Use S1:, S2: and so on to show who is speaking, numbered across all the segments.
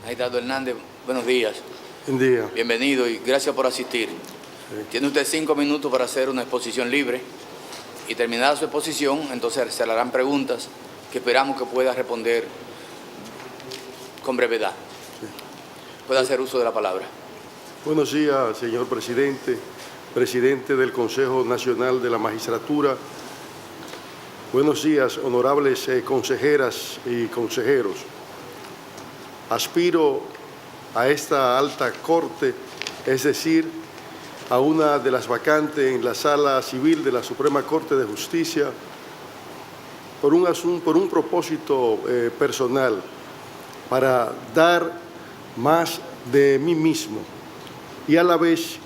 S1: Magistrado Hernández, buenos días.
S2: Buen día.
S1: Bienvenido y gracias por asistir.
S2: Sí.
S1: Tiene usted 5 minutos para hacer una exposición libre y terminada su exposición, entonces se le harán preguntas que esperamos que pueda responder con brevedad.
S2: Sí.
S1: Puede hacer uso de la palabra.
S2: Buenos días, señor presidente, presidente del Consejo Nacional de la Magistratura. Buenos días, honorables consejeras y consejeros. Aspiro a esta alta corte, es decir, a una de las vacantes en la Sala Civil de la Suprema Corte de Justicia, por un propósito personal, para dar más de mí mismo y a la vez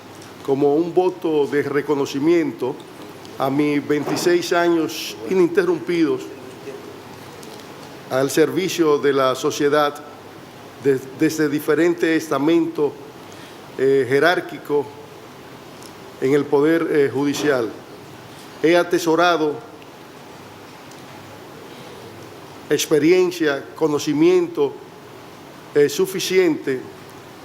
S2: como un voto de reconocimiento a mis 26 años ininterrumpidos al servicio de la sociedad desde diferentes estamentos jerárquicos en el Poder Judicial. He atesorado experiencia, conocimiento suficiente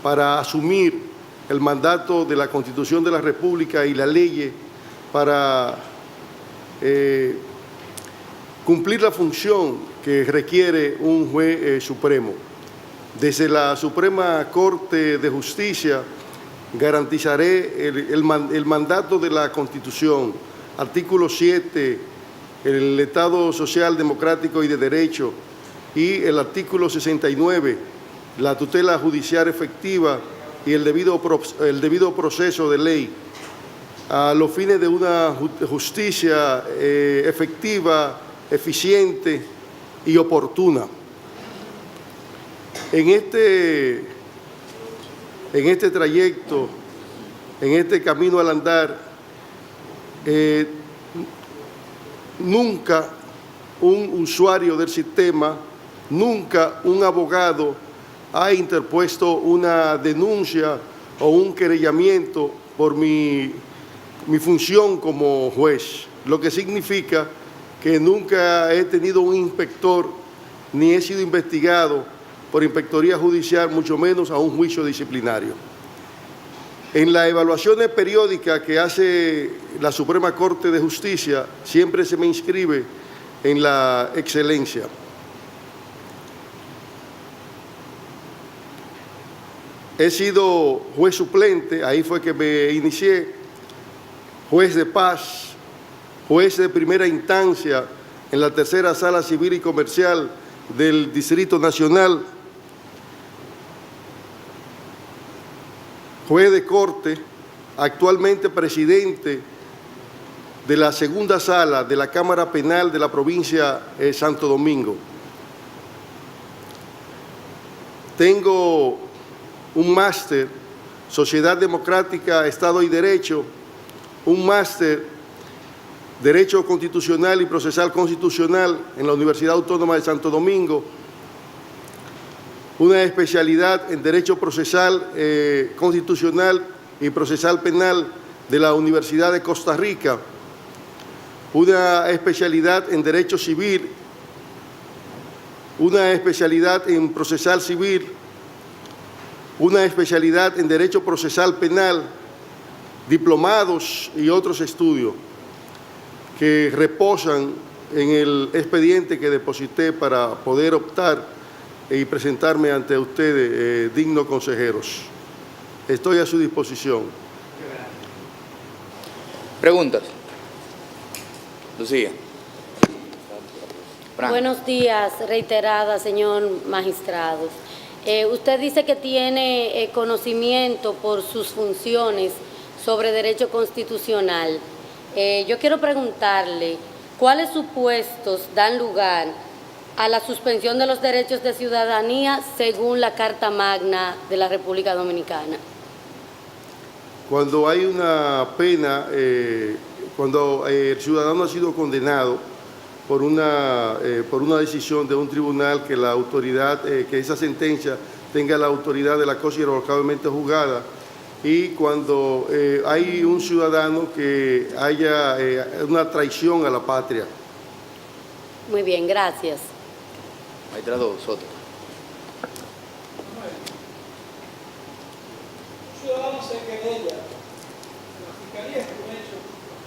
S2: para asumir el mandato de la Constitución de la República y la ley para cumplir la función que requiere un juez supremo. Desde la Suprema Corte de Justicia garantizaré el mandato de la Constitución, artículo 7, el Estado social, democrático y de derecho, y el artículo 69, la tutela judicial efectiva y el debido proceso de ley, a los fines de una justicia efectiva, eficiente y oportuna. En este trayecto, en este camino al andar, nunca un usuario del sistema, nunca un abogado ha interpuesto una denuncia o un querellamiento por mi función como juez, lo que significa que nunca he tenido un inspector ni he sido investigado por inspectoría judicial, mucho menos a un juicio disciplinario. En las evaluaciones periódicas que hace la Suprema Corte de Justicia, siempre se me inscribe en la excelencia. He sido juez suplente, ahí fue que me inicié, juez de paz, juez de primera instancia en la tercera Sala Civil y Comercial del Distrito Nacional, juez de corte, actualmente presidente de la segunda sala de la Cámara Penal de la provincia de Santo Domingo. Tengo un máster, Sociedad Democrática, Estado y Derecho, un máster, Derecho Constitucional y Procesal Constitucional en la Universidad Autónoma de Santo Domingo, una especialidad en Derecho Procesal Constitucional y Procesal Penal de la Universidad de Costa Rica, una especialidad en Derecho Civil, una especialidad en Procesal Civil, una especialidad en Derecho Procesal Penal, diplomados y otros estudios que reposan en el expediente que deposité para poder optar y presentarme ante ustedes, dignos consejeros. Estoy a su disposición.
S1: Preguntas. Lucía. Fran.
S3: Buenos días, reiterada, señor magistrado. Usted dice que tiene conocimiento por sus funciones sobre derecho constitucional. Yo quiero preguntarle, ¿cuáles supuestos dan lugar a la suspensión de los derechos de ciudadanía según la Carta Magna de la República Dominicana?
S2: Cuando hay una pena, cuando el ciudadano ha sido condenado por una decisión de un tribunal que la autoridad, que esa sentencia tenga la autoridad de la cosa irrevocablemente juzgada, y cuando hay un ciudadano que haya una traición a la patria.
S3: Muy bien, gracias.
S1: Magistrado Soto.
S4: se querella, la fiscalía es un hecho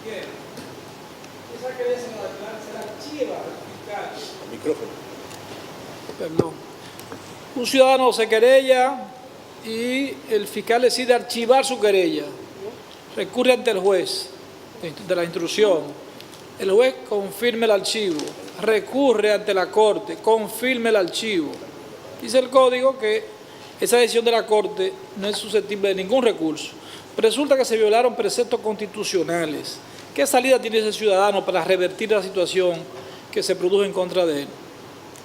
S4: cualquiera, esa querella se la archiva al fiscal.
S1: Micrófono.
S4: Perdón. Un ciudadano se querella y el fiscal decide archivar su querella. Recurre ante el juez de la instrucción. El juez confirma el archivo. Recurre ante la corte, confirma el archivo. Dice el código que esa decisión de la corte no es susceptible de ningún recurso. Resulta que se violaron preceptos constitucionales. ¿Qué salida tiene ese ciudadano para revertir la situación que se produjo en contra de él?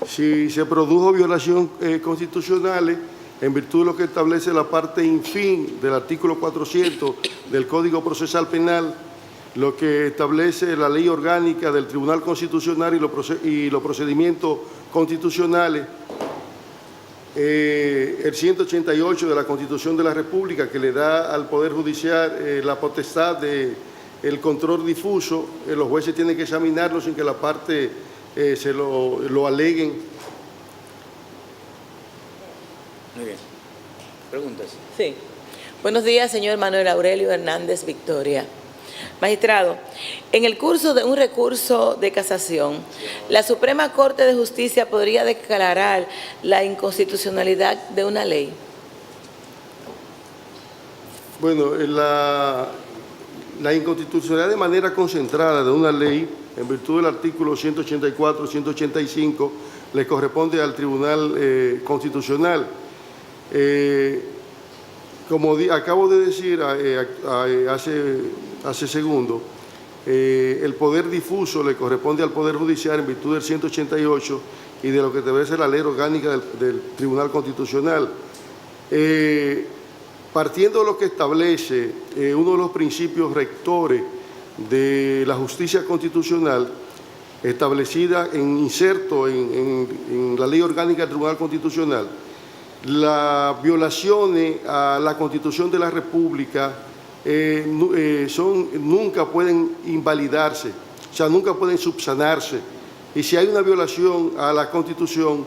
S2: Si se produjo violación constitucionales, en virtud de lo que establece la parte infin del artículo 400 del Código Procesal Penal, lo que establece la ley orgánica del Tribunal Constitucional y los procedimientos constitucionales, el 188 de la Constitución de la República, que le da al Poder Judicial la potestad del control difuso, los jueces tienen que examinarlo sin que la parte se lo aleguen.
S1: Muy bien. ¿Preguntas?
S5: Sí. Buenos días, señor Manuel Aurelio Hernández Victoria. Magistrado, en el curso de un recurso de casación, la Suprema Corte de Justicia podría declarar la inconstitucionalidad de una ley.
S2: Bueno, la inconstitucionalidad de manera concentrada de una ley, en virtud del artículo 184, 185, le corresponde al Tribunal Constitucional. Como acabo de decir hace segundo, el poder difuso le corresponde al Poder Judicial en virtud del 188 y de lo que debe ser la ley orgánica del Tribunal Constitucional. Partiendo de lo que establece uno de los principios rectores de la justicia constitucional, establecida inserto en la ley orgánica del Tribunal Constitucional, las violaciones a la Constitución de la República nunca pueden invalidarse, o sea, nunca pueden subsanarse. Y si hay una violación a la Constitución,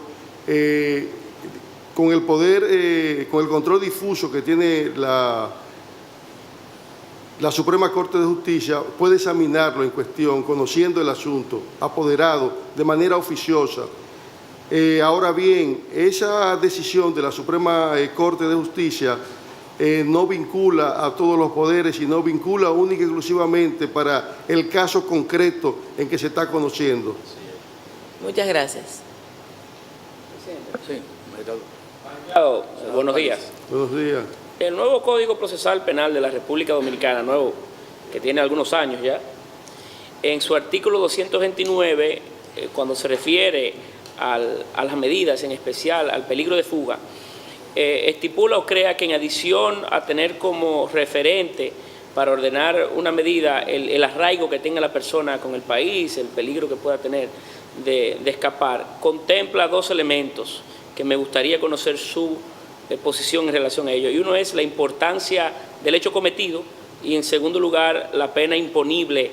S2: con el poder, con el control difuso que tiene la Suprema Corte de Justicia, puede examinarlo en cuestión, conociendo el asunto, apoderado, de manera oficiosa. Ahora bien, esa decisión de la Suprema Corte de Justicia no vincula a todos los poderes, sino vincula única y exclusivamente para el caso concreto en que se está conociendo.
S5: Muchas gracias.
S1: Sí,
S6: magistrado, buenos días.
S2: Buenos días.
S6: El nuevo Código Procesal Penal de la República Dominicana, nuevo, que tiene algunos años ya, en su artículo 229, cuando se refiere a las medidas, en especial al peligro de fuga, estipula o crea que en adición a tener como referente para ordenar una medida el arraigo que tenga la persona con el país, el peligro que pueda tener de escapar, contempla dos elementos que me gustaría conocer su posición en relación a ello. Y uno es la importancia del hecho cometido y, en segundo lugar, la pena imponible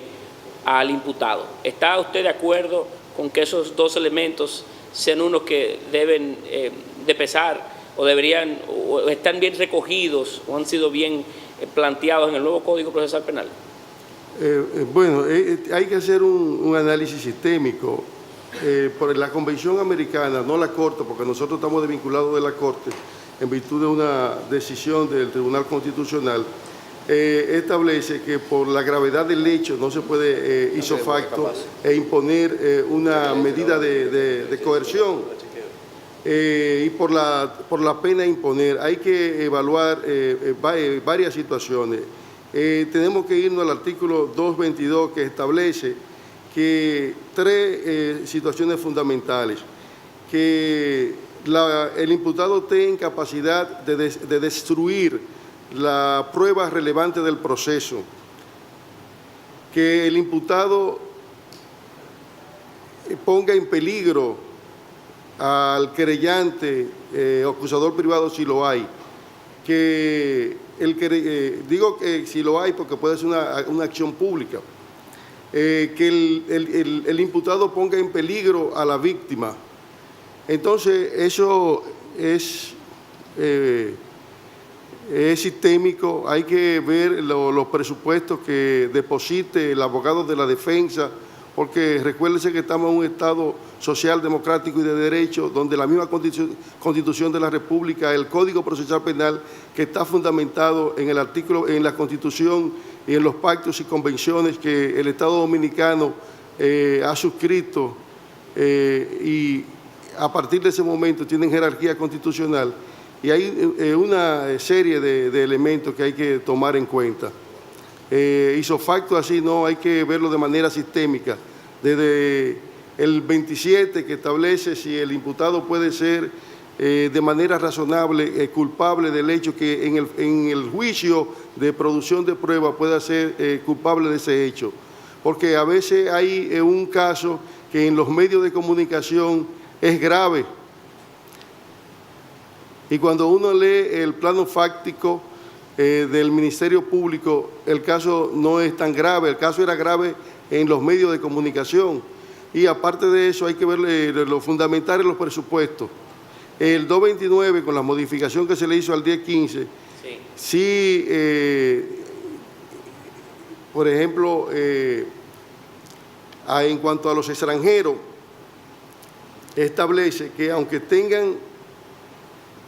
S6: al imputado. ¿Está usted de acuerdo con que esos dos elementos sean unos que deben de pesar o deberían o están bien recogidos o han sido bien planteados en el nuevo Código Procesal Penal?
S2: Bueno, hay que hacer un análisis sistémico. Por la Convención Americana, no la Corte, porque nosotros estamos desvinculados de la Corte, en virtud de una decisión del Tribunal Constitucional, establece que por la gravedad del hecho no se puede ipso facto imponer una medida de coerción, y por la pena imponer hay que evaluar varias situaciones. Tenemos que irnos al artículo 222, que establece que tres situaciones fundamentales: que el imputado tenga capacidad de destruir la prueba relevante del proceso, que el imputado ponga en peligro al querellante o acusador privado si lo hay, que digo que si lo hay porque puede ser una acción pública, que el imputado ponga en peligro a la víctima. Entonces, eso es es sistémico, hay que ver los presupuestos que deposite el abogado de la defensa, porque recuérdense que estamos en un Estado social, democrático y de derecho, donde la misma Constitución de la República, el Código Procesal Penal, que está fundamentado en el artículo, en la Constitución y en los pactos y convenciones que el Estado Dominicano ha suscrito y a partir de ese momento tienen jerarquía constitucional, y hay una serie de elementos que hay que tomar en cuenta. Isofacto así no, hay que verlo de manera sistémica, desde el 27 que establece si el imputado puede ser de manera razonable culpable del hecho que en el juicio de producción de prueba pueda ser culpable de ese hecho. Porque a veces hay un caso que en los medios de comunicación es grave, y cuando uno lee el plano fáctico del Ministerio Público, el caso no es tan grave, el caso era grave en los medios de comunicación. Y aparte de eso hay que ver lo fundamental en los presupuestos. El 229, con la modificación que se le hizo al 1015, sí, por ejemplo, en cuanto a los extranjeros, establece que aunque tengan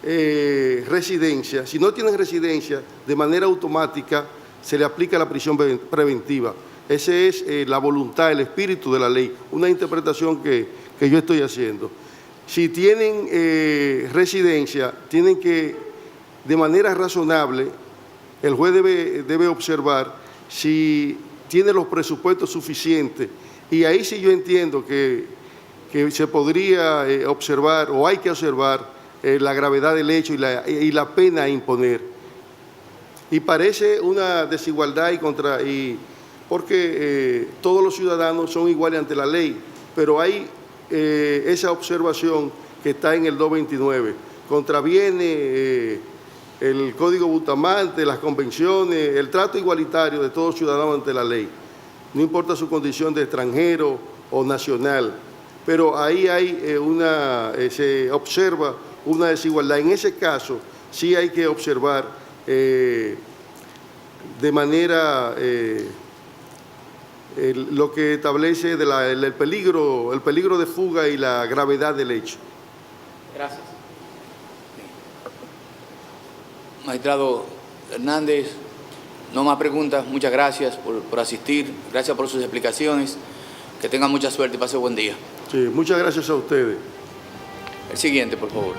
S2: residencia, si no tienen residencia, de manera automática se le aplica la prisión preventiva. Esa es la voluntad, el espíritu de la ley, una interpretación que yo estoy haciendo. Si tienen residencia, tienen que, de manera razonable, el juez debe observar si tiene los presupuestos suficientes, y ahí sí yo entiendo que se podría observar, o hay que observar, la gravedad del hecho y la pena a imponer. Y parece una desigualdad porque todos los ciudadanos son iguales ante la ley, pero hay esa observación que está en el 229. Contraviene el Código Bustamante, las convenciones, el trato igualitario de todos ciudadanos ante la ley, no importa su condición de extranjero o nacional, pero ahí se observa una desigualdad. En ese caso sí hay que observar de manera lo que establece el peligro de fuga y la gravedad del hecho.
S6: Gracias.
S1: Magistrado Hernández, no más preguntas. Muchas gracias por asistir. Gracias por sus explicaciones. Que tengan mucha suerte y pase buen día.
S2: Sí, muchas gracias a ustedes.
S1: El siguiente, por favor.